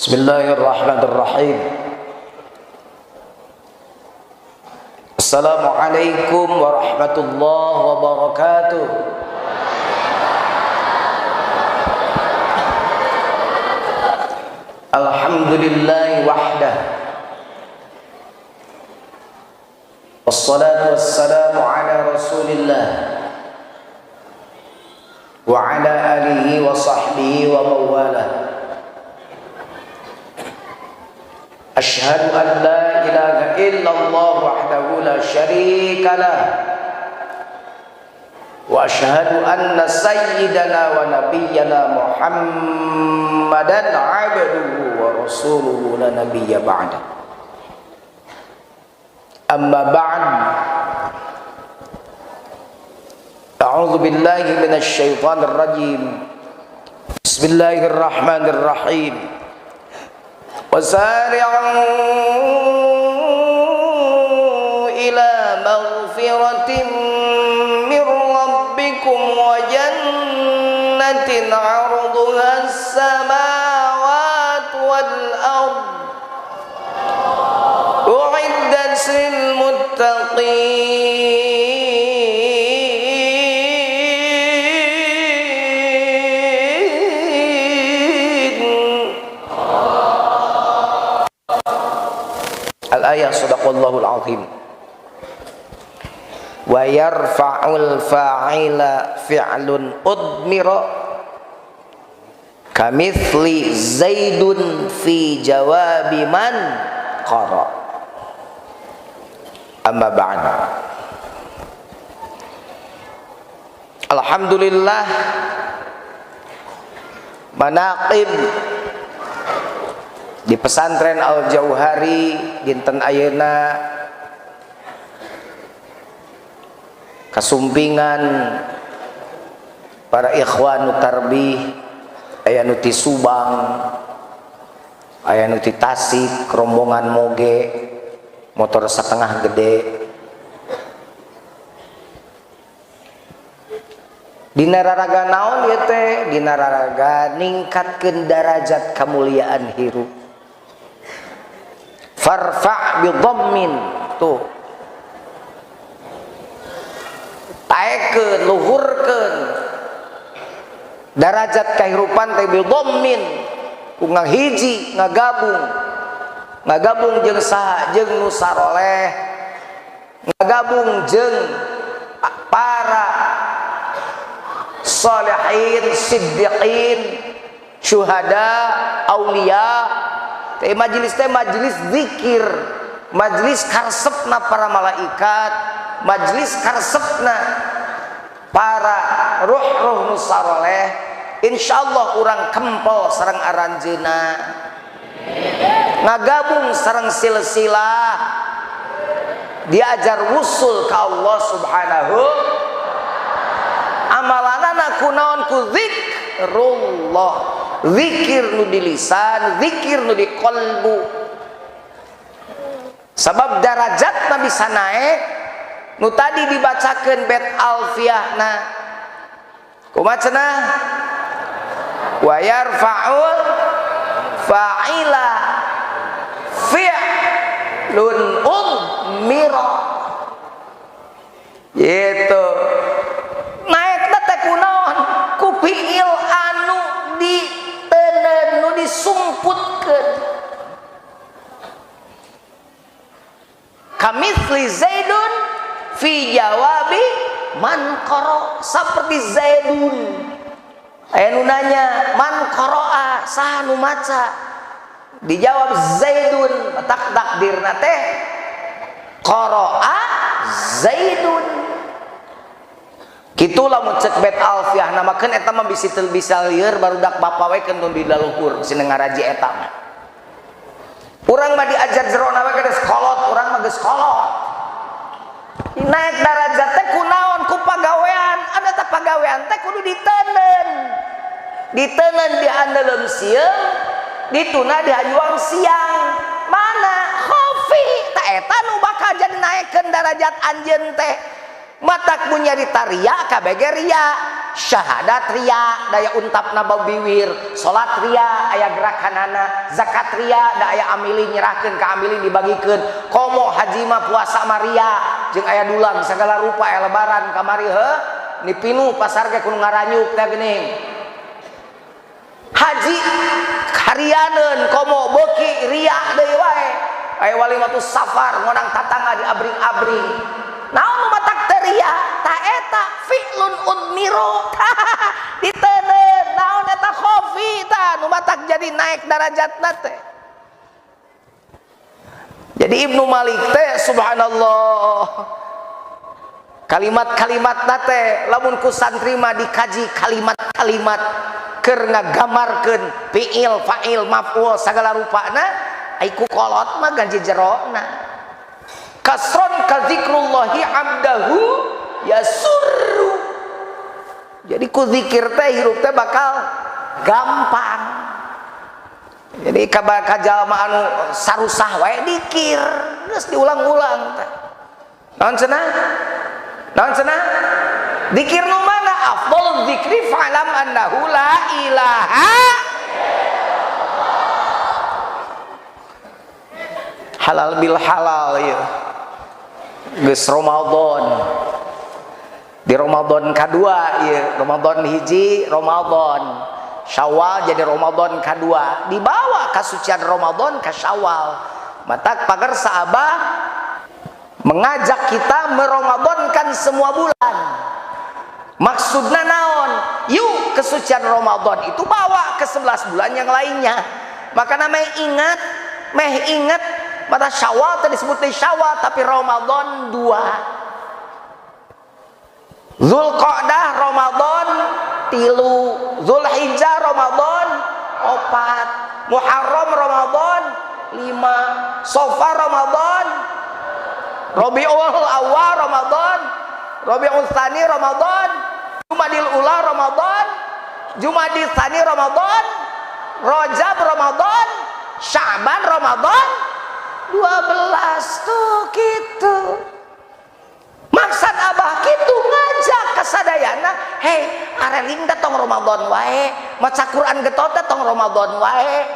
Bismillahirrahmanirrahim. Assalamualaikum warahmatullahi wabarakatuh. Alhamdulillahi wahdah. Wassalatu wassalamu ala rasulillah wa ala alihi wa sahbihi wa mawalah. Asyhadu an la ilaha illallah wahdahu la syarika lah wa asyhadu anna sayyidana wa nabiyyana Muhammadan abduhu wa rasuluhu la nabiyya ba'da. Amma ba'd. A'udzu billahi minasy syaithanir rajim. Bismillahirrahmanirrahim. وسارعوا إلى مغفرة من ربكم وجنة عرضها السماوات والأرض أعدت للمتقين Al-ayah sadaqallahul azim. Wa yarfa'ul fa'ila fi'lun udmira kamithli zaidun fi jawabi man qara. Amma ba'd. Alhamdulillah, manaqib di pesantren Al-Jauhari dinten ayeuna kasumpingan para ikhwan nu tarbih, aya nu ti Subang, aya nu ti Tasik, rombongan moge motor setengah gede. Dina raraga naon ieu teh? Dina raraga ningkatkeun darajat kamuliaan hirup. Farfa' bi dhammin, tuh taekeun, luhurkeun darajat kahirupan teh bi dhammin, ku ngahiji ngagabung jeung saha? Jeung nu saroleh, ngagabung jeung para sholihin, siddiqin, syuhada, aulia. Teh majelis zikir, majelis karsepna para malaikat, majelis karsepna para ruh-ruh nu saroleh. Insyaallah urang kempel sareng aranjeuna, ngagabung sareng silsilah, diajar wusul ka Allah subhanahu. Amalanana kunaon? Ku zikrullah, zikir nu di lisan, zikir nu di qalbu. Sabab darajat na bisa naik nu tadi dibacakeun bait alfiyahna kumaha cenah? Wa yarfa'ul fa'ila fi'lun udmira, gitu. Naikna teh kunaon? Ku fi'il anu diteuneun, nu disumputkeun. Kamitsli zaidun fi jawabi man qara, saperti zaidun aya nu nanya man qara'a, saha nu maca? Dijawab zaidun, tak takdirna teh qara'a zaidun. Kitu lamun cek bait alfiyah namakeun eta mah bisi teu bisa lieur barudak bapawekeun nu di daluhur sina ngaraji eta mah. Urang mah diajar jerona we geus kolot, urang mah geus kolot. Naik darajat teh kunaon? Ku pagawean. Ada teh pagawean teh kudu diteuneun. Diteuneun di andeuleum sieum, dituna di hajuang siang. Mana? Khofi. Tah eta nu bakal jadi naikkeun darajat anjeun teh. Matak punya ditaria kabege ria, syahadat ria daya untapna babiwir, salat ria aya gerakanana, zakat ria da aya amili nyerahkeun ka amili dibagikeun, komo haji mah puasa maria jeung aya dulang segala rupa aya lebaran kamari heuh nipinu pasar ge kudu ngaranyuk teh geuning. Haji harianeun komo beuki ria deui wae. Aya walimatus safar ngonang tatangga di abring-abring. Naon nu matak teu ria? Ta eta fi'lun udmiro. Diteuneun naon eta khofi tah nu matak jadi naik darajatna teh. Jadi Ibnu Malik teh subhanallah. Kalimat-kalimatna teh lamun ku santri mah dikaji kalimat-kalimat keur ngagamarkeun fiil, fa'il, maf'ul sagala rupana ai ku kolot mah ganji jerona. Kasron ka zikrullahi abdahu yasurru. Jadi ku zikir teh hirup teh bakal gampang. Jadi ka jalma anu sarusah wae dikir geus diulang-ulang teh. Naon cenah? Naon cenah? Dikir nu mana? Afdhalul dzikri fa'lam annahu la ilaha halal bil halal ya. Geus Ramadan. Di Ramadan kadua ya, Ramadan hiji, Ramadan Syawal jadi Ramadan kadua. Dibawa kasucian Ramadan ke Syawal. Matak pagarsa Abah mengajak kita meramadankan semua bulan. Maksudna naon? Yuk kesucian Ramadan itu bawa ke 11 bulan yang lainnya. Maka namanya ingat, mata Syawal tadi disebut Syawal tapi Ramadan 2. Zulqa'dah Ramadan 3, Zulhijjah Ramadan 4, Muharram Ramadan 5, Safar Ramadan, Rabiul Awwal Ramadan, Rabiul Tsani Ramadan, Jumadil Ula Ramadan, Jumadil Tsani Ramadan, Rajab Ramadan, Sya'ban Ramadan 12 tuh gitu. Maksud Abah kitu ngajak kasadayana, hei areling da tong Ramadan wae, maca Quran getot tong Ramadan wae,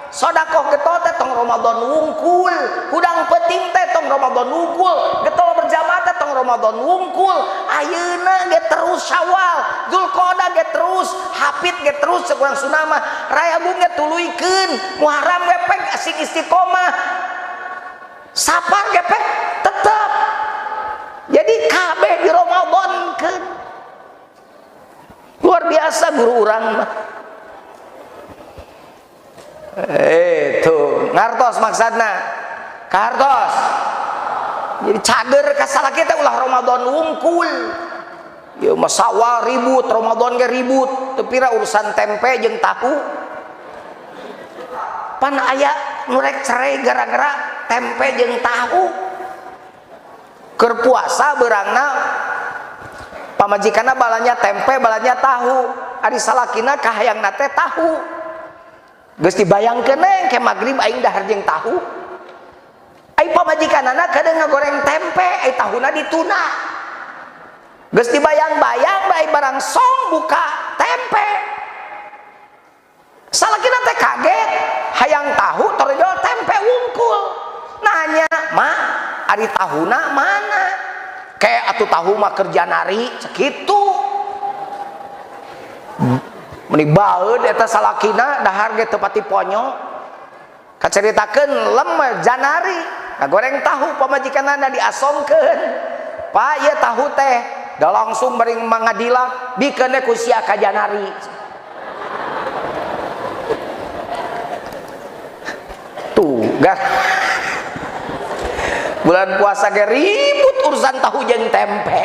sodakoh getot tong Ramadan wungkul, hudang penting teh tong Ramadan wungkul, getol berjamaah teh tong Ramadan wungkul, ayeuna ge terus Syawal, Zulqa'dah ge terus, Hafid ge terus sakurang sunama, Rayabung ge tuluykeun, Muharram ge pek asing istiqomah, Safar ge pek tetep. Jadi kabeh di Ramadan kan luar biasa guru urang mah. Tuh ngartos maksudna kartos. Jadi cager kasalah kita ulah Ramadan wungkul. Ya masawal ribut, Ramadan ge ribut, teu pira urusan tempe jeung tahu. Pan aya nu rek cerai gara-gara tempe jeung tahu. Keur puasa beurangna pamajikanna balanya tempe balanya tahu, ari salakina kahayangna teh tahu. Geus dibayangkeun ke magrib aing dahar jeung tahu. Ai pamajikanana kadang ngagoreng tempe, ai tahuna dituna. Geus dibayang-bayang bae barang song buka tempe. Salakina teh kaget, hayang tahu torjol tempe wungkul. Nanya, "Ma, ari tahuna mana?" Kayak atuh tahu mah kerja nari segitu. Meni baeud eta salakina dahar ge teu pati ponyo. Kacaritakeun lem janari, ngagoreng tahu pamajikanana diasongkeun. "Pak, ieu tahu teh da langsung bering mangadila bikeun ku sia ka janari." Tuh, gak bulan puasa ge ribut urusan tahu jeung tempe.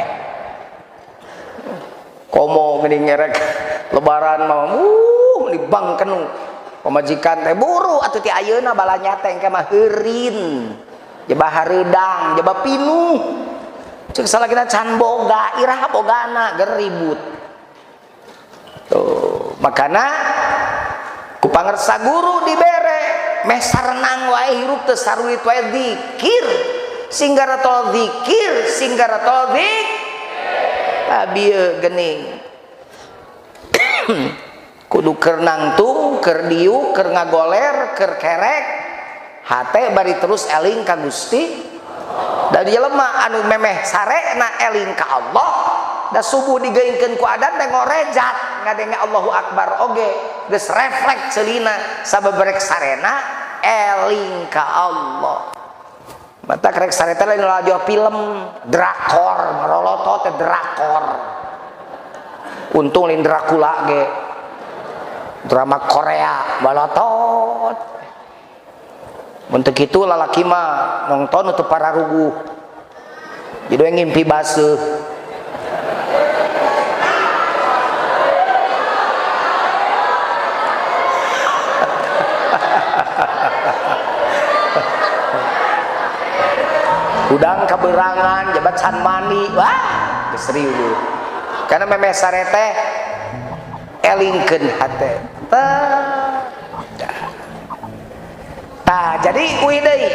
Komo geuning ngerek lebaran mah dibangkeun pamajikan teh buru atuh ti ayeuna balanya teh engke mah heurin. Jeba hareudang, jeba pinuh. Ceuk salakina can boga, iraha bogana ger ribut. Tuh, makana ku pangersa guru dibere meh sarenang wae hirup teu saruit wae zikir. Singgaratol zikir, singgaratol zikir. Abieu geuning. kudu keur nangtung, keur diuk, keur ngagoler, keur kerek hate bari terus eling ka Gusti. Da jelema anu memeh sarena eling ka Allah, da subuh digeungkeun ku adzan teh ngorejat ngadenge Allahu Akbar oge geus refleks ceulina sababarek sarena eling ka Allah. Mata karek sareta lain radio film drakor, ngeroloto teh drakor. Untung lain Dracula ge. Drama Korea balotot. Mun teu kitu lalaki mah nonton teu pararuguh. Jadi ngimpi baseuh. Udang kaberangan jabat can mani wah gesriu dulu karena memeh sarete elingkeun hate tah jadi kuy deui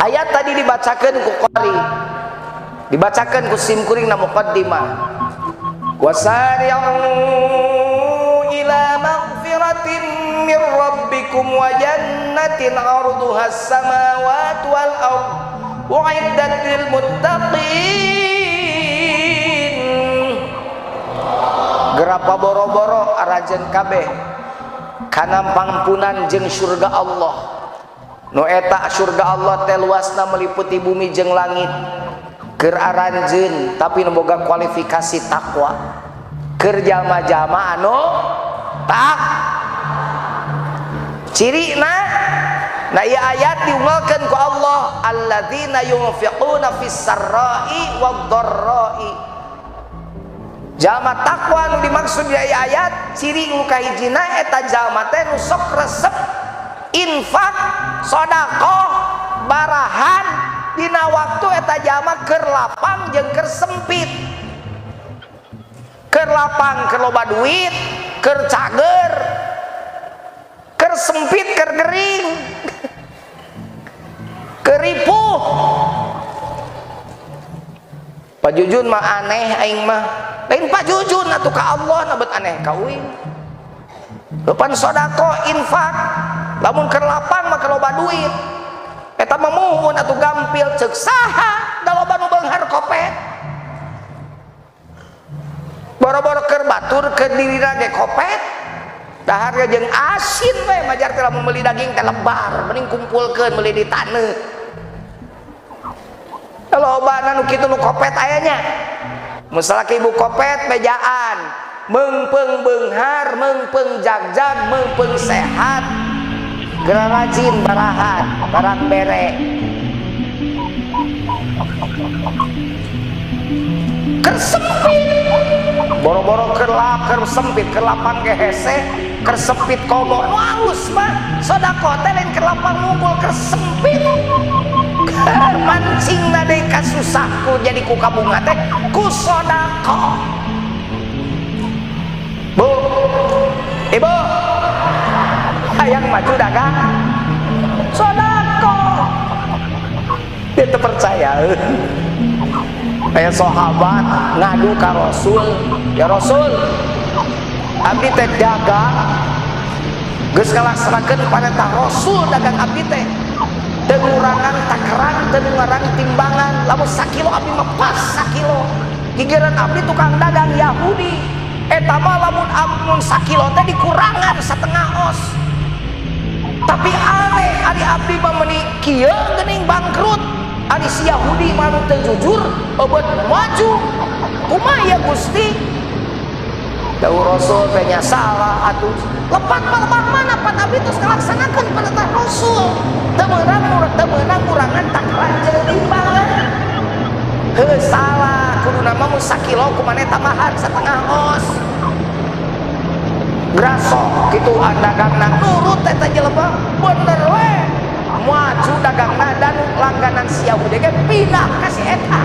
ayat tadi dibacakeun ku qari dibacakeun ku simkuring na muqaddimah wasari'u ila maghfiratin mir rabbikum wa jannatin 'arduhas samawati wal ardh u'iddat lil muttaqin. Gerapa boro-boro arajeun kabeh kana pangpunan jeung surga Allah. Nu eta surga Allah teh luasna meliputi bumi jeung langit. Keur aranjeun tapi nu boga kualifikasi takwa. Keur jalma-jalma anu tak cirina nah ieu ayat diunggulkeun ku Allah alladzina yunfiquna fis sarra'i wad dharra'i. Jalma takwa nu dimaksud di ayat ciri nu kahijina eta jalma teh nu sok resep infak sedekah barahan dina waktu eta jalma keur lapang jeung keur sempit. Keur lapang keur loba duit, keur cager, keur sempit keur gering. Keripuh Pak Jujun mah aneh aing mah lain Pak Jujun atuh ka Allah nabeut aneh ka uing depan sodako infak lamun keur lapang mah loba duit eta mah muhun atuh gampil ceuk saha da loba nu beunghar kopet boro-boro keur batur keur dirina ge kopet dahar jeung asin we majar teh lamun meuli daging teh lebar mending kumpulkeun meuli di taneuh. Kalau bana nu kitu nu kopet ayanya musalaki ibu kopet bejaan meungpeung beunghar meungpeung jagjag meungpeung sehat geura rajin barahan barang bere keur sempit boro-boro keur sempit keur lapang ge hese keur sempit komo nu alus mah sedekah teh lain keur lapang ngumpul keur sempit mancing na deui kasusahku jadi ku kabunga teh ku sedekah. Bu ibu hayang maju dagang sedekah dia teu percaya aya sahabat ngadu ka Rasul ya Rasul abdi teh dagang geus ngalaksanakeun paretah Rasul dagang abdi teh teu ngurangan takeran teu ngurangan timbangan lamun sakilo abdi mah pas sakilo gigireun abdi tukang dagang Yahudi eta mah lamun sakilo teh dikurangan satengah os tapi aneh ari abdi mah meuni kieu geuning bangkrut ari si Yahudi mah nu teu jujur obat maju kumaha ya Gusti dawuh Rasul teh nya salah atuh lepat mana pan abdi terus ngalaksanakeun perintah Rasul teu meunang ngurangan takaran jeung timbangan heuh salah kuduna mah mun sakilo kumaneh tambahan satengah os graso kitu dagangna nurut eta jelema bener we maju dagangna dan langganan si Yahudi ge pindah ka si eta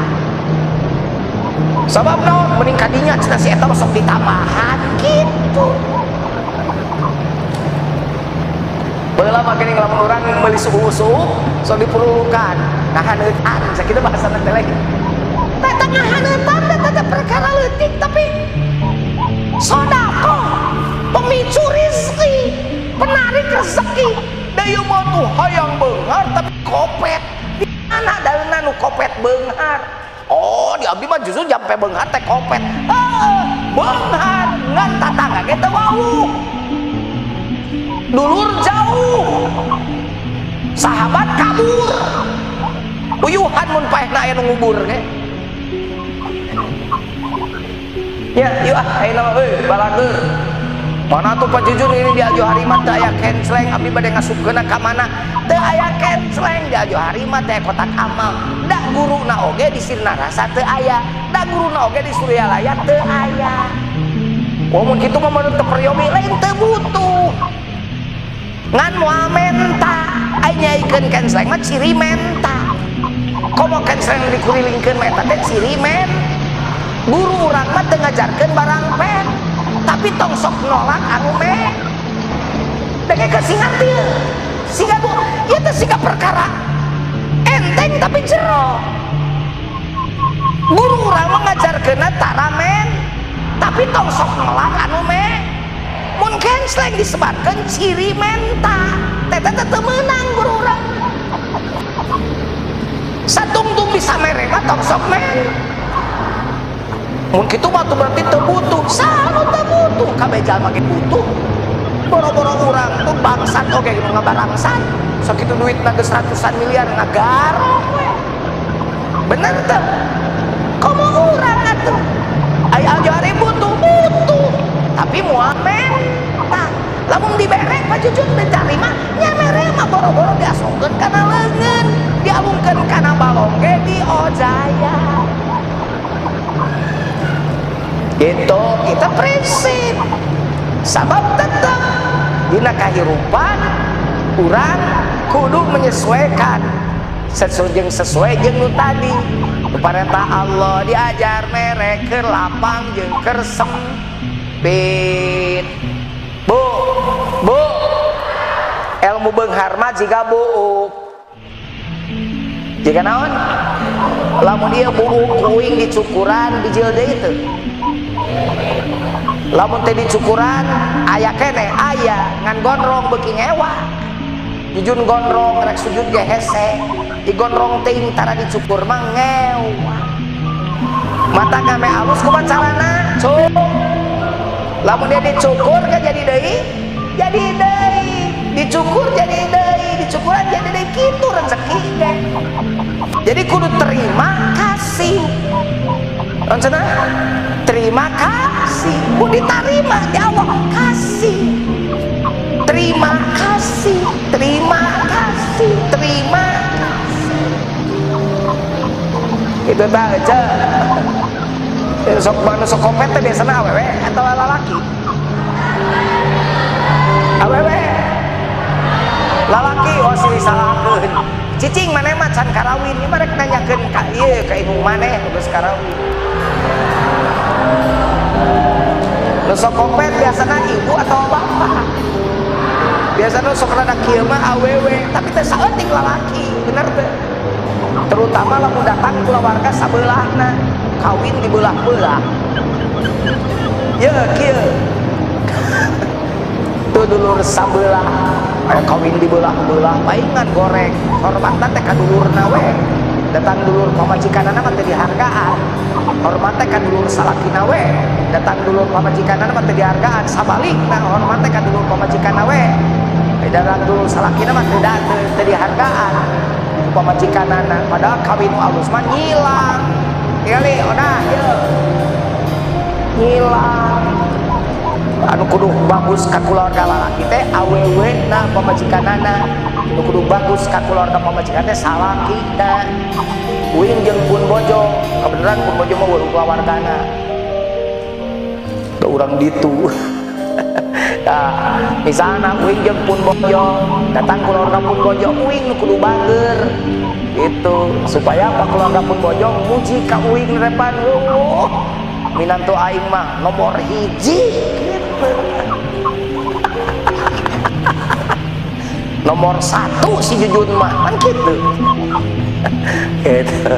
sabab naon mending kadinya cenah si eta sok ditambahan kitu. Baheula mah geuning lamun urang meuli suhu-suhu sok dipurulukan ngahaneutan sakitu bahasana teh lagi teh ngahaneutan teh perkara leutik tapi sodako beunghar. Oh di abdi mah justru jampe beunghar teh kopet. Beunghar ngan tatangga ge teu wau. Dulur jauh. Sahabat kabur. Uyuhan mun paehna aya nu ngubur ge. Ya, yuk ayeuna euy balageur. Mana tuh Pak Jujun ini di Ajo Harima teu aya kenceleng abdi bade ngasupkeun ka mana? Teu aya kenceleng di Ajo Harima teh kotak amal. Da guruna oge di Sirna Rasa teu aya. Da guruna oge di Suryalaya teu aya. Mun kitu mah menurut Priyomi lain teu butuh. Ngan moal menta, ai nyaikeun kenceleng mah ciri menta. Komo kenceleng dikurilingkeun mah eta teh ciri men. Guru urang mah teu ngajarkeun barang pen. Tapi tong sok nolak anu me dege kesingan teu siga bu ieu teh siga perkara enteng tapi jero. Guru urang mah ngajarkeunna tara men tapi tong sok nolak anu me mun kenceleng disebarkeun ciri menta teh teu meunang guru urang satungtung bisa mere mah tong sok men. Mun kitu mah berarti teu butuh. Saha nu teu butuh? Kabeh jalma ge butuh. Boro-boro urang tuh bangsat oge nu ngabarangsat. Sakitu duitna geus ratusan miliar ngagarong we. Bener teu? Komo urang atuh. Ai ajari butuh. Tapi moal menta. Lamun dibere Pak Jujun dicari mah nya mere mah boro-boro diasongkeun kana leungeun, dialungkeun kana balong ge di ojaya. Itu kita prinsip sabab tetap dina kahirupan urang kudu menyesuaikan sesuai jeung nu tadi perintah Allah diajar mere keur lapang jeung keur sempit. Bu ilmu beunghar mah jiga buuk jiga naon lamun dia buuk kuing dicukuran bijil deui teu. Lamun teh dicukuran aya kene aya ngan gondrong beuki ngewa. Jujun gondrong rek sujud ge hese. Di gondrong teuing tara dicukur mah ngewa. Mata game alus kumaha carana? Cuk. Lamun dia dicukur ka jadi deui? Jadi deui. Dicukur jadi deui, dicukuran jadi deui kitu rezeki ge. Jadi kudu terima kasih. Naon cenah? Terima kasih. Bu diterima di Allah kasih. Terima kasih. Terima kasih. Terima kasih. Itu baca. Sok banu sok kopet teh biasana awewe atau lalaki? Awewe. Lalaki oh silih salahkeun. Cicing maneh mah can karawin, ieu mah rek nanyakeun ka ieu ka indung maneh geus karawin. Nu sok kopet biasana ibu atau bapak. Biasana sok rada kieu mah awewe, tapi teh saeutik lalaki, bener teh. Terutama lamun datang keluarga sabeulahna, kawin di belah-belah. Ye kieu. Tuh dulur sabelah, aya kawin di belah-belah, paingan goreng. Hormatna teh ka dulurna we. Datang dulur pamajikanana mah teh dihargaan. Hormat teh ka dulur salakina we. Datang dulur pamajikanana mah teh dihargaan. Sabalikna hormat teh ka dulur pamajikanana we. Datang dulur salakina mah teh dihargaan. Pamajikanana padahal kawin nu alus mah nyilang. Ieu odah ieu. Nyilang. Anu kudu bagus ka keluarga lalaki teh awewe na pamajikanana. Nu kudu bagus ka keluarga pamajikan teh salakina. Uing jeung pun bojo, kebenaran pun bojo mah urang keluargana. Da urang ditu. Nah, misalna uing jeung pun bojo, datang keluarga pun bojo, uing nu kudu bager. Itu supaya apa keluarga pun bojo muji ka uing repan. Minantu aing mah nomor hiji gitu. Nomor 1 si Jujun mah kan gitu. Gitu.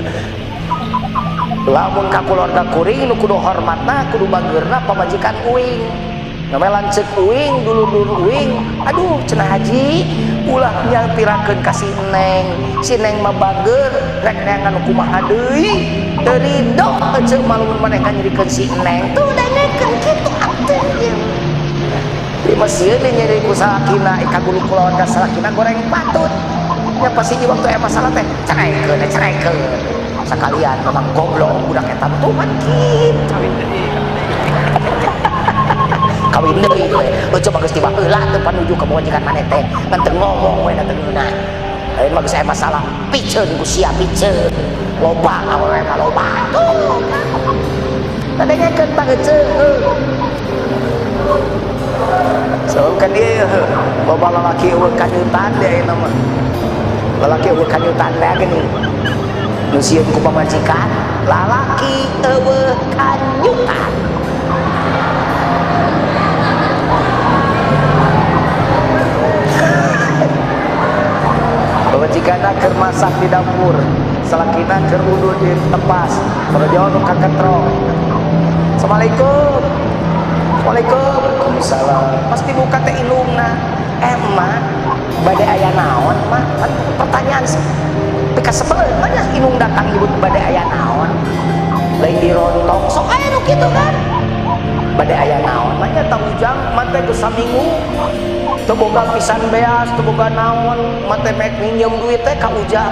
Lamun ka keluarga kuring nu kudu hormatna kudu bageurna pamajikan uing. ngamelan cek uing dulu uing, aduh cenah haji ulah nyalpirakeun ka si neng mah bager rek neangan kumaha deui teu ridho ceuk malun maneh nyirikeun si neng tuh dengekeun kitu atuh ieu mah sieun nyeri ku salakina ikagulu kulawan ka salakina goreng patut nya pasti di waktu masalah teh cerekeun sakalian memang goblok budak eta tuh kan kitu kawin deui we coba geus tiba heula teu panuju ka majikan maneh teh ngan teu ngomong we na teu ngeunah lain mah geus aya masalah piceun ku sia piceun loba awewe mah loba tuh tadengekeun pangeujeuh so kan ieu loba lalaki eueuh kanyutan deui ayeuna mah lalaki eueuh kanyutan teh gini nu sieun ku pamajikan lalaki eueuh kanyutan pamajikana keur masak di dapur salakina keur wudu di tepas parojo nu kaketro assalamualaikum waalaikumsalam pasti buka teh ilungna emang bade aya naon mah pertanyaan pika sebel mana inung datang nyebut bade aya naon lain dirontok sok aya nu kitu kan bade aya naon mah nya ujang mate geus saminggu teu boga pisan beas teu boga naon mate mek minjem duit teh ka ujang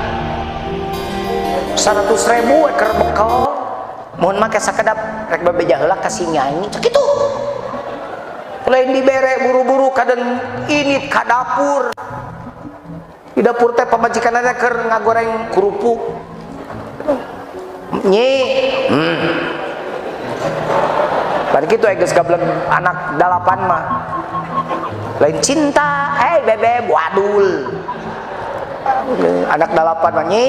100.000 keur bekal mohon make sakedap rek babeja heula kasih nyanyi cek kitu lain dibere buru-buru kaden init ka dapur di dapur teh pamajikan teh keur ngagoreng kerupuk nyi bari kitu geus gableg anak 8 mah lain cinta bebe wadul anak 8 mah nyi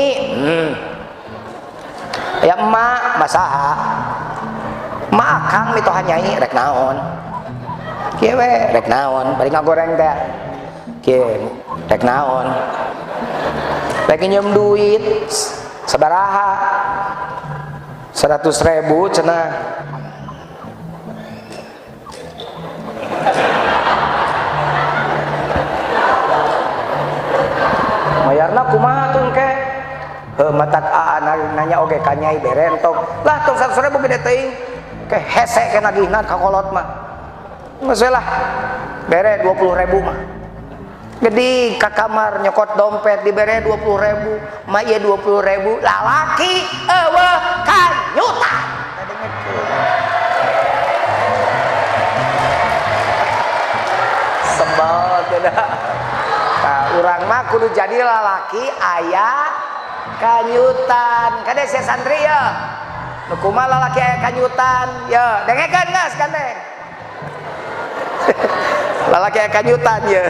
ya emak masaha emak akang mitoha nyai rek naon kieu we rek naon bari ngagoreng teh kieu rek naon rek njem duit sabaraha 100.000 cenah mayarna kumaha tun ke matak nanya oge ka nyai bere entong lah tong 100.000 gede teuing ke hese ke nagihna ka kolot mah geus lah bere 20.000 mah gede ka kamar nyokot dompet dibere 20.000 mah ieu 20.000 lalaki eueuh kanyutan sebel teh nah urang mah kudu jadi lalaki aya kanyutan kade sia santri ya nu kumaha lalaki aya kanyutan ya dengekeun geus kan teh lalaki aya kanyutan ya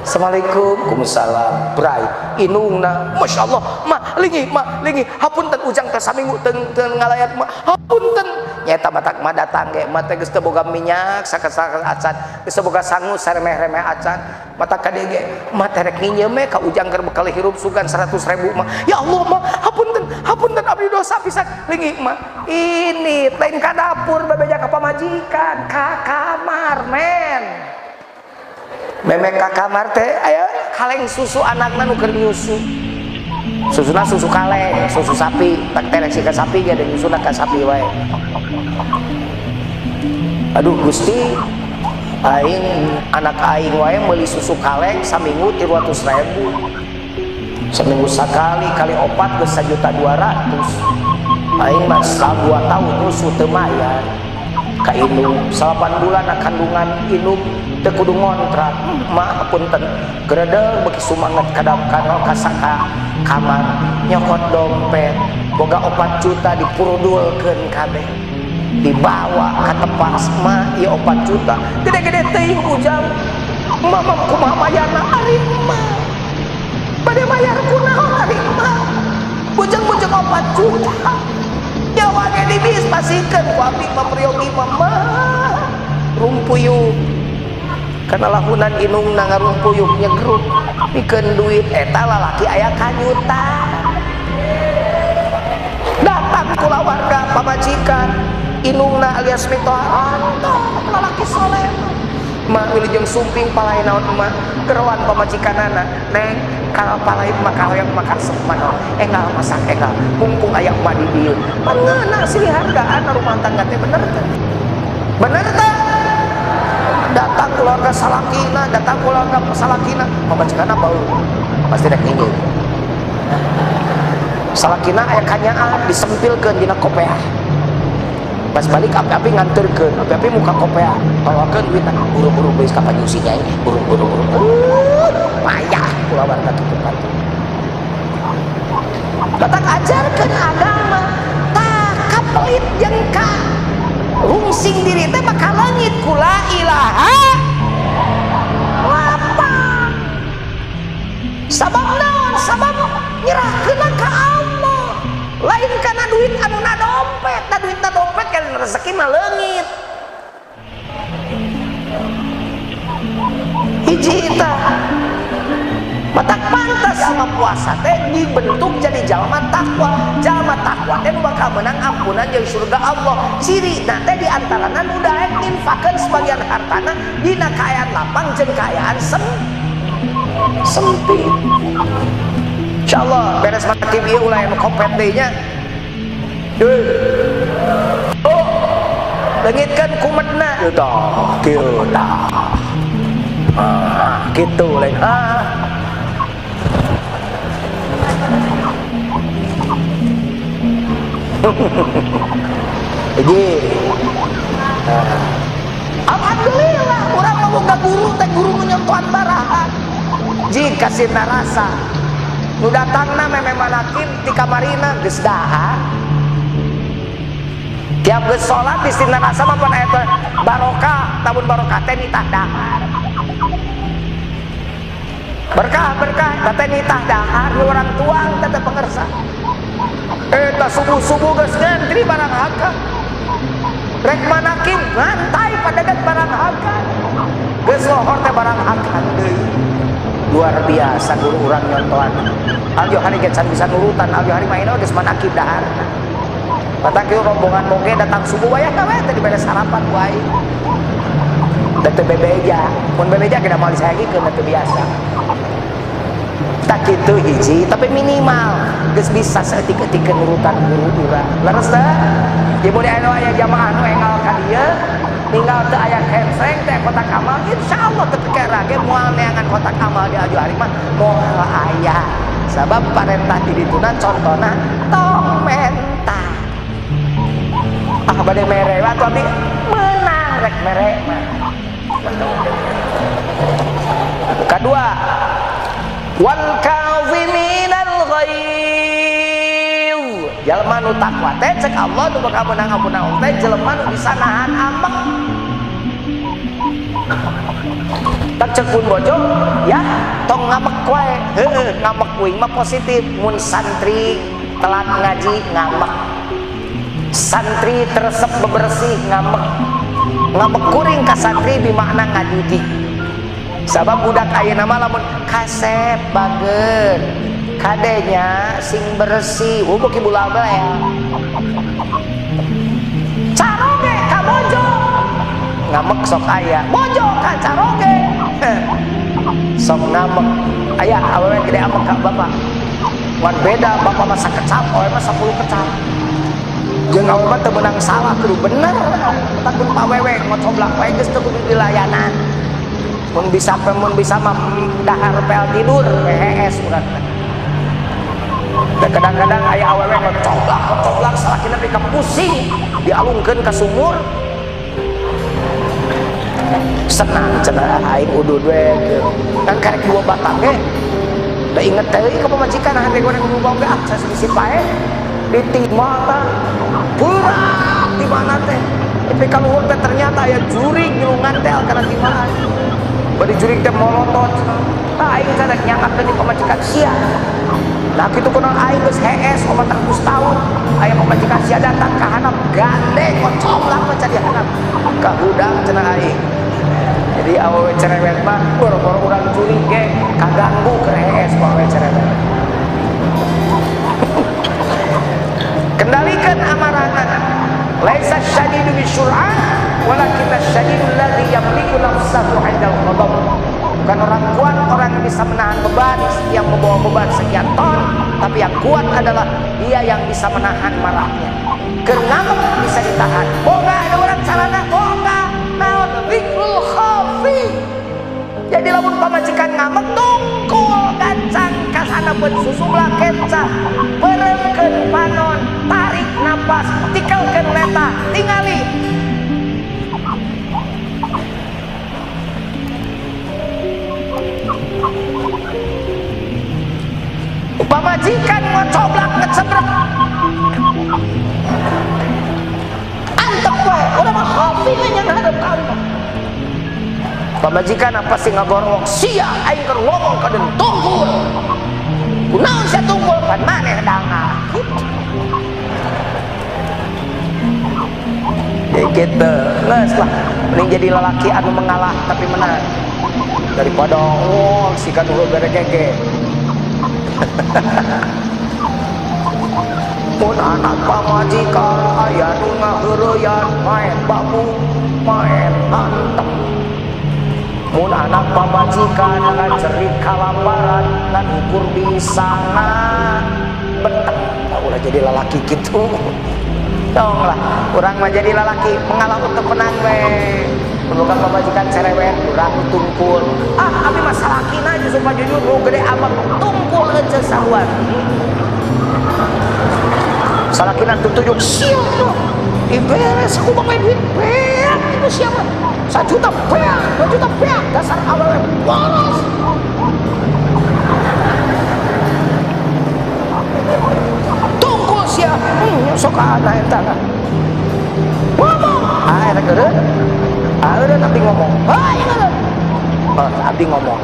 assalamualaikum waalaikumsalam bray inungna masyaallah mah lingi hapunten ujang teh saminggu teu ngalayat mah hapunten nyaeta matak mah datang ge mah teh geus teu boga minyak saket-saket acan geus teu boga sangu saremeh-remeh acan matak ka dieu ge mah teh rek nginjem we ka ujang keur bekal hirup sugan 100.000 mah ya Allah mah hapunten abdi dosa pisan lingi mah ini lain ka dapur babeja ka pamajikan ka kamar men memek ka kamar teh aya kaleng susu anakna nu keur nyusu susuna susu kaleng susu sapi tak terek ka sapi ge dan nyusuna ka sapi wae aduh Gusti aing anak aing wae meuli susu kaleng saminggu 300.000 seminggu sekali kali 4 geus 1.200.000 aing mah 2 tahun nyusu teu mayar ka indung 8 bulan kandungan indung teu kudu ngontrak mah punten gredeg beki sumanget kadang-kadang kasaka kamar nyokot dompet boga 4 juta dipurudulkeun kabeh dibawa ka tepas mah ieu 4 juta gede-gede teuing ujang mama kumaha mayarna ari mah bade mayar kunaon ari mah bujang-bujang 4 juta nyawa ge dibis pasikeun ku abdi mah priyogi mah rumpuyuk kana lahunan inungna ngarumpuyuk nyegruk pikeun duit eta lalaki aya kanyutan datang kula warga pamajikan inungna alias mitoha antong lalaki soleh mah wilujeng sumping palai naon emak keruan pamajikanana neng kalau palai mah kahoyang makan sepman enggal masak enggal mumpung aya emak di dieu pangeuna silih hargaan rumah tangga teh bener teh datang keluarga salakina pamajikana bau pasti rek ngingeun salakina aya kanyaan disempilkeun dina kopeah pas balik api-api nganturkeun api-api muka kopeah bawakeun duitna buru-buru geus ka panyusinya buru-buru payah kula warga kitu patuh batak ajarkeun agama tah kapelit jeung ka rungsing diri teh maka langit kula ilaha lapang sabab naon sabab nyerahkeun ka Allah lain kana duit anu na dompet kan rezeki mah leungit hiji tah matak pantas sama puasa teh dibentuk jadi jalma takwa teh nu bakal menang ampunan jeung surga Allah cirina teh diantarana nu daek infakeun sebagian hartana dina kaayaan lapang jeung kaayaan sempit insyaallah beres mati ieu ulah anu kopet deui nya leungitkeun kumetna kieu tah kitu lain alhamdulillah urang mah boga guru teh guru nu nyontohan baraha jika sina rasa nu datangna meme manakin ti kamarina geus dahar tiap geus salat di sina rasa mah pan aya barokah tabun barokah teh nitah dahar berkah teh nitah dahar nu urang tuang teh pangersa eta subuh-subuh geus ngantri barang haka rek manakin ngantai padadat barang haka geus lohor teh barang haka deui luar biasa guru urang nyontohan aljo hari ge can bisa nurutan aljo hari maina geus manakin dahar batak ieu rombongan moge datang subuh wayah we teh dibere sarapan ku aing da teu bebeja mun bebeja geus moal disaegikeun teu biasa tak gitu hiji tapi minimal geus bisa saeutik-eutikeun nurutan guru urang leres teh ieu mun aya jamaah nu enggal ka dieu ninggal teu aya kenseng teh kotak amal insyaallah teu kera ge moal neangan kotak amal di aju hari mah moal aya sabab parentah di dituna contona tong mentah bade mere wa tuh abi menang rek mere mah kedua wal kaziminal ghaidh jalma nu takwa teh cek Allah nu bakal meunang ampunan teh jelema nu bisa nahan amek tak cek pun bojo ya tong ngamek wae heueuh ngamek kuing mah positif mun santri telat ngaji ngamek santri teresep bebersih ngamek kuring ka santri bimakna ngadugi sabab budak ayeuna mah lamun kasep bageun kadenya sing bersih beuki bulah belel caroge ka bojo ngamek sok aya bojo ka caroge sok ngamek aya awewe gede amek ka bapak wan beda bapak masa kecap awewe mah 10 kecap jeung awewe mah teu meunang salah kudu bener takun pawewe ngocoblak wae geus teu kudu dilayanan mun bisa mah dahar pel tidur PHS urang teh kadang-kadang aya awewe ngocoblak salakina pika pusing dialungkeun ka sumur senang cenah aing udud we kan karek 2 batang ge da inget teh ka pamajikan hate goreng bubong ge saya sisi pae ditimah tah berat di mana teh tapi kalau teh ternyata aya jurig nyulungan teh kana timaan bari jurig teh molotot tah aing sadek nyangapkeun di pamajikan sia nah kitu kunaon aing geus HS 30 tahun aya pamajikan sia datang ka handap gandeng kocoblak mah jadi handap ka hudang cenah aing jadi awewe cerewet mah boro-boro urang jurig ge kaganggu ke HS awewe cerewet kendalikan amarahna laisa syadidu bisyur'an walakin syadidu yamliku nafsahu 'indal ghadab. Bukan orang kuat orang yang bisa menahan beban, yang membawa beban sekian ton, tapi yang kuat adalah dia yang bisa menahan marahnya. Kenapa bisa ditahan? Boga ada orang carana boga naon zikrul khafi. Jadi lamun pamajikan ngamek tungkul gancang kasana beut susumlah kenca, pereumkeun panon, tarik napas, tikelkeun leta, tingali. Pamajikan ngocoblak ngecebrek antep we udah mah khafi yang hadap kamu. Pamajikan apa sih ngagorong sia aing keur ngomong ka deun tunggul kunaon sia tunggul pan maneh dangah gitu geus lah mending jadi lelaki anu mengalah tapi menang daripada siga dulu gege. Mun anak pamajikan aya nu ngaheureyan main babu main hantem. Mun anak pamajikan ngacerit kalaparan ngan ukur bisa beteng. Ulah jadi lelaki gitu. Dong lah, urang mah jadi lelaki mengalah untuk menang we. Bukan pamajikan cerewet, urang tungkul. Abi masalah kina justru mah jujur nu gede amat tungkul aja saruan. Salakina tutujuk siap tuh. Iberes aku pakai duit peak itu siapa? 1 juta peak, 2 juta peak, dasar awalnya boros. Tungkul siap, sok ada eta lah. Ngomong, ada keureun. Ada tapi ngomong. Yang ada. Abdi ngomong.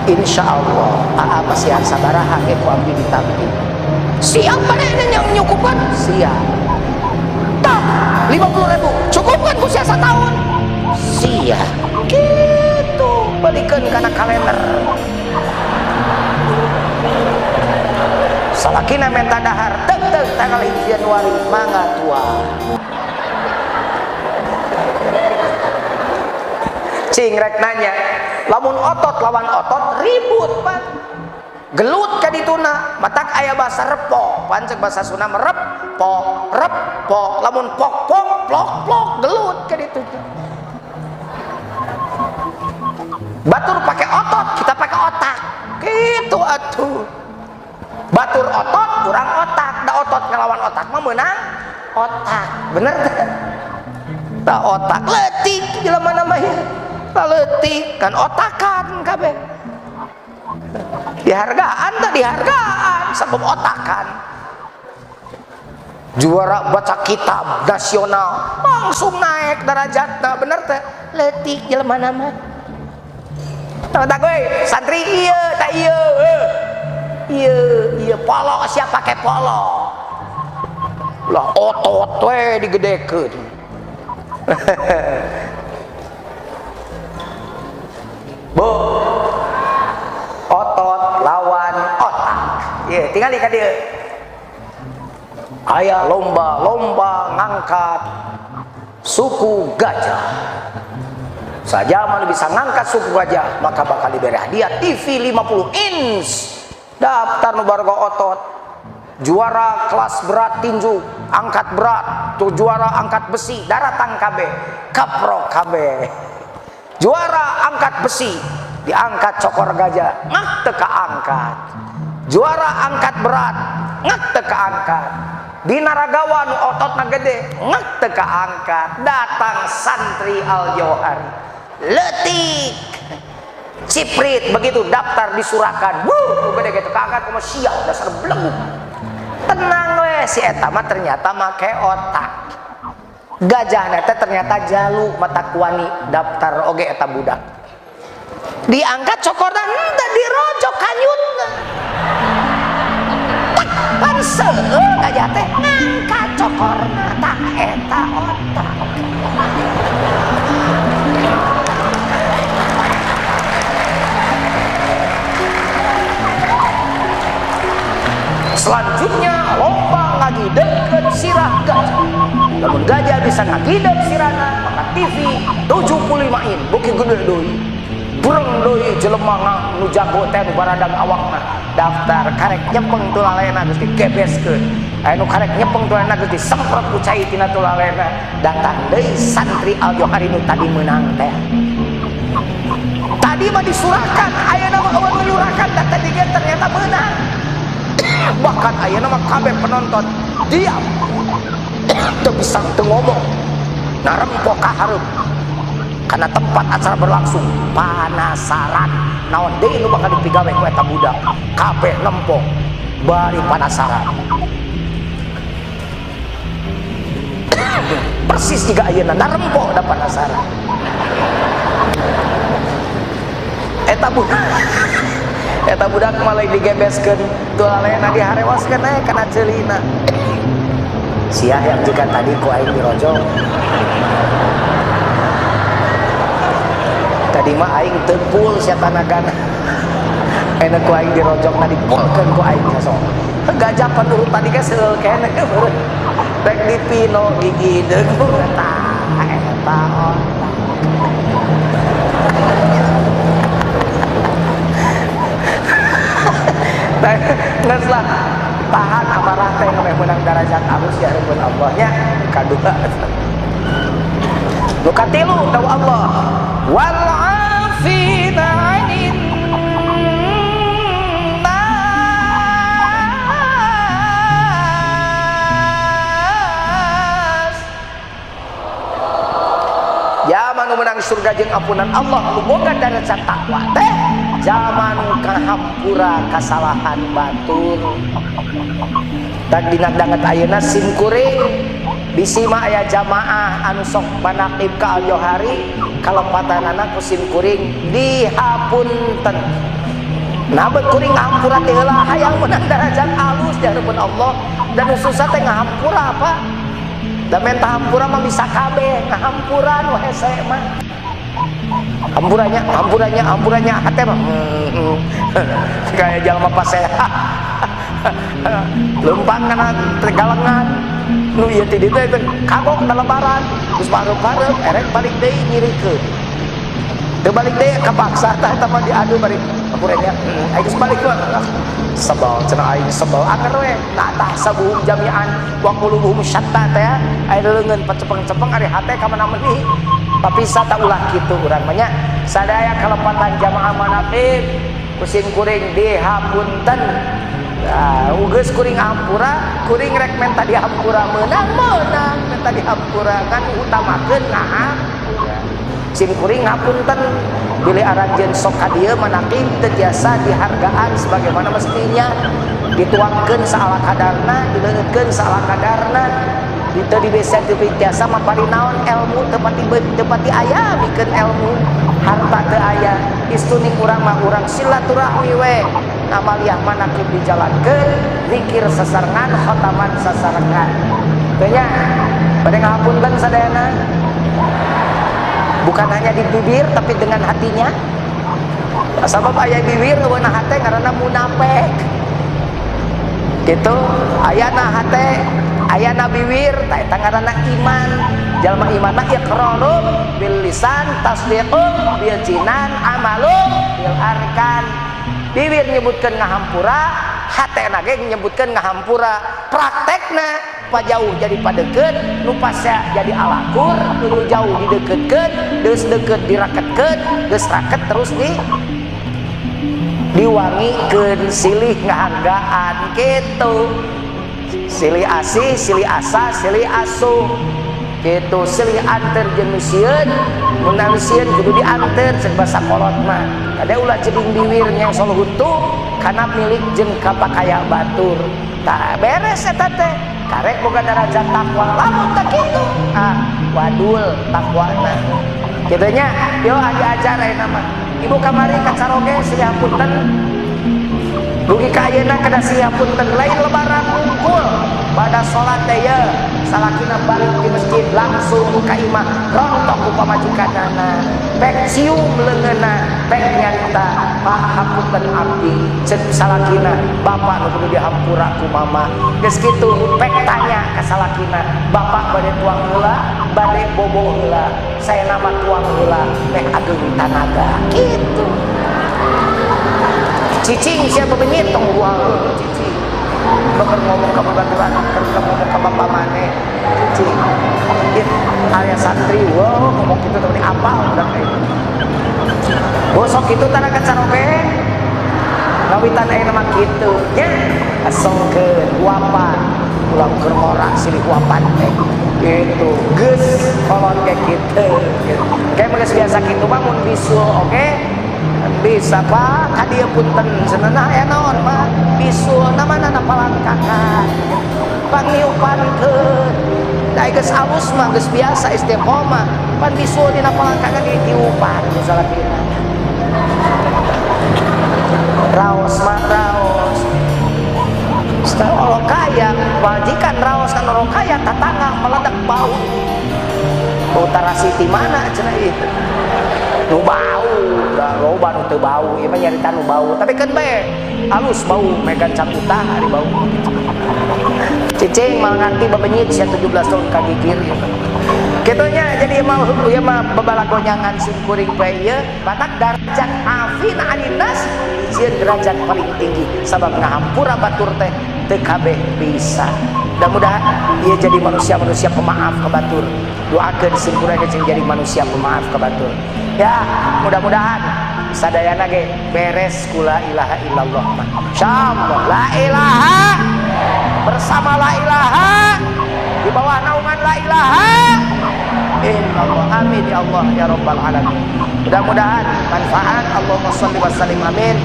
Insya Allah, masih sabaraha ge ku abdi ditampi. Siap panen yang nyukupkan? Siap. Tak, 50.000 cukupkan ku sia satahun. Siap. Gitu, balikeun kana kalender. Salakina menta dahar teug tanggal 1 Januari mangga tua. Cing rek nanya, lamun otot lawan otot ribut pan. Gelut ka dituna, matak aya basa repok, pan ceuk basa Sunda repok, lamun pok plok gelut ka ditu. Batur pakai otot, kita pakai otak. Gitu atuh. Batur otot, kurang otak. Da otot ngelawan otak mah meunang otak. Bener teh? Da otak leutik jelema namanya. Leutik kan otakan kabeh. Dihargaan tak dihargaan sebab otakan. Juara baca kitab nasional langsung naik derajatna bener teh leutik jelema nama. Tak we santri ieu tak ieu polo siapa pakai polo. Lah otot we digedekeun. Bu, otot lawan otak. Iya, tinggal ka dieu. Aya lomba ngangkat suku gajah. Saja mana bisa ngangkat suku gajah, maka bakal diberi hadiah TV 50 inch. Daftar nu barga otot. Juara kelas berat tinju, angkat berat, tuh juara angkat besi, daratan KB, kapro KB. Juara angkat besi diangkat cokor gajah ngak teka angkat. Juara angkat berat ngak teka angkat. Di Naragawan ototna gede ngak teka angkat. Datang santri Al Jauhari letik ciprit begitu daftar disurahkan. Gede gitu keangkat kumaha sial dasar belenggu. Tenang we si eta mah ternyata make otak. Gajah nete ternyata jalu mata kuani daftar oge eta budak diangkat cokorna henteu dirojok kanyutna tak panseuh gajah teh ngangkat cokorna tak eta otak. Selanjutnya lomba ngagidekeun sirah gajah. Lamun gajah bisa ngagideuk sirahna maka TV 75 in bukti gede deui burung deui jelema nu jago teh nu baradang awakna daftar karek nyepeng tu lalena geus digebeskeun anu karek nyepeng tu lalena geus disemprot ku cai tina tu lalena datang deui santri Al Johari nu tadi menang teh tadi mah disurahkan ayeuna mah eueuh menyurahkan da tadi ge ternyata menang bahkan ayeuna mah kabeh penonton diam teu bisa teu ngomong narempok ka hareup karena tempat acara berlangsung panasaran naon deui nu bakal dipigawe ku eta budak kabeh nempok bari panasaran persis juga ayeuna narempok da panasaran eta budak malah digebeskeun tu lalena diharewaskeun kana ceulina sia yang jika tadi ku aing dirojong tadi mah aing tepul sia tanagana enak ku aing dirojong na dipulkeun ku aing sok gajapan dulu tadi ge seul kene rek dipino gigi deung eta nges lah tahan amarah teh ngameh menang darajat alus ya reupun Allah nya kadua nu katilu dawu Allah wal afina 'anil nas zaman nu menang surga jeung ampunan Allah nu boga darajat takwa teh zaman kahampura kasalahan batur tak dinagdanget ayeuna simkuring bisi mah aya jamaah anu sok manaqib ka Al Johari kalempatanana ku simkuring dihapunten nabeut kuring ngahampura teh heula hayang menang darajat alus jareupun Allah dan susah teh ngahampura apa da men tahampura mah bisa kabeh ngahampura nu hese mah hampurannya hati mah kayak jalma paseha lempang kana tegalengan nu ieu ti dieu teh kagok da lebaran geus pareup-pareup erek balik deui nyirikeun teu balik deui kapaksa tah eta mah diadu bari hampurannya aing geus balik mah sebel cenah aing sebel anger we tah sabuhum jami'an wa qulubuhum syatta teh aya leungeun pacepeng-cepeng ari hate ka mana-mani tapi sata ulah kitu urang mah nya sadaya kalepatan jamaah manaqib kusim kuring dihapunten geus kuring hampura kuring rek menta dihampura meunang menta dihampura kan utamakeun ngahampura sim kuring ngapunten bilih aranjeun sok ka dieu manaqib teu tiasa dihargaan sebagaimana mestinya dituangkeun saala kadarna dileukeun saala kadarna itu di desa teu tiasa mapari naon ilmu tepati aya mikeun ilmu harta teu aya istuning urang mah urang silaturahmi we amaliyah manaqib dijalankeun zikir sasarengan khataman sasarengan teu nya bade ngahapunten sadayana bukan hanya di bibir tapi dengan hatinya sabab aya bibir eueuna hate ngaranna munafik gitu ayana hate ayana bibir eta ngaranna iman jalma imanna iqrarun bil lisan tasdiqun bil jinan amalun bil arkan bibir nyebutkeun ngahampura hatena ge nyebutkeun ngahampura praktekna pajauh jadi padeukeut nu pasea jadi alakur nu jauh dideukeutkeun deus deukeut diraketkeun geus raket terus diwangikeun silih ngahargaan kitu silih asih silih asa silih asuh kitu silih anter jeung misieun mun misieun kudu dianter ceuk basa kolot mah kada ulah jeung bibir yang soluhutu kana milik jeung kapakaya batur tah beres eta teh karek boga darajat takwa lamun tak kitu wadul takwana kitu nya yo diajar ayeuna mah ibu kamari kacaroge silih hapunten dugi ka ayeuna kada silih hapunten lain lebaran unggul pada salat teh ye salakina balik di masjid langsung ka imah rontok ku pamajikanana pek cium leungeunna pek nyarita Pak hapunten abdi ceuk salakina bapak nu kudu dihampura ku mama geus kitu pek tanya ka salakina bapak bade tuang heula bade bobo heula saya nama tuang heula teh ageung tanaga kitu cicing siapa benyit tong buang cicing bakal ngomong ke babaturan keur ngomong ke bapak maneh cicing aya santri wow ngomong gitu temen apal udah kayak gitu bosok itu tanaga carobe ngawitan aya nama kitu nya asongkeun wapan ulang keur ngora silih wapan teh gitu geus kolot kayak gitu kayak geus biasa kitu mah mun bisul oke bisa Pak kadieu punten seunah aya naon mah bisul namana palangkakan pangniupankeun da geus alus mah geus biasa istiqomah pan bisul dina palangkakan ditiupan salah kita raos mah raos setelah orang kaya wajikan raos kan orang kaya tatangga meledak bau utara siti mana cenah itu nu bau da loba nu teu bau ieu mah nyarita nu bau tapi kan bae alus bau megan can utah ari bau cicing mal nganti babenyit sia 17 tahun ka gigir kitu nya jadi ieu mah babalago nyangan sim kuring bae ieu batak darajat afin aninnas sieun derajat paling tinggi sabab ngahampura batur teh teu kabeh bisa mudah-mudahan ia jadi manusia-manusia pemaaf ke batur doakeun simkuring jeung jadi manusia pemaaf ke batur ya mudah-mudahan sadayana ge beres kula ilaha illallah insyaallah la ilaha bersama la ilaha di bawah naungan la ilaha illallah amin ya Allah ya rabbal alamin mudah-mudahan manfaat Allahumma shalli wa sallim amin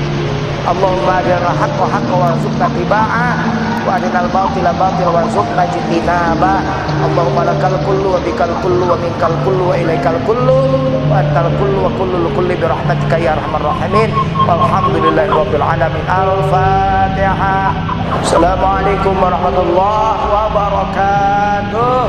Allahumma arina haqqa haqqa warzuqna tiba'ah wa arinal batila batila warzuqna jitinaba Allahumma lakal kullu wa bikal kullu wa minkal kullu wa ilaikal kullu wa antal kullu wa kullu kulli bi rahmatika ya arhamar rahimin walhamdulillahi rabbil alamin al-fatihah assalamualaikum warahmatullahi wabarakatuh.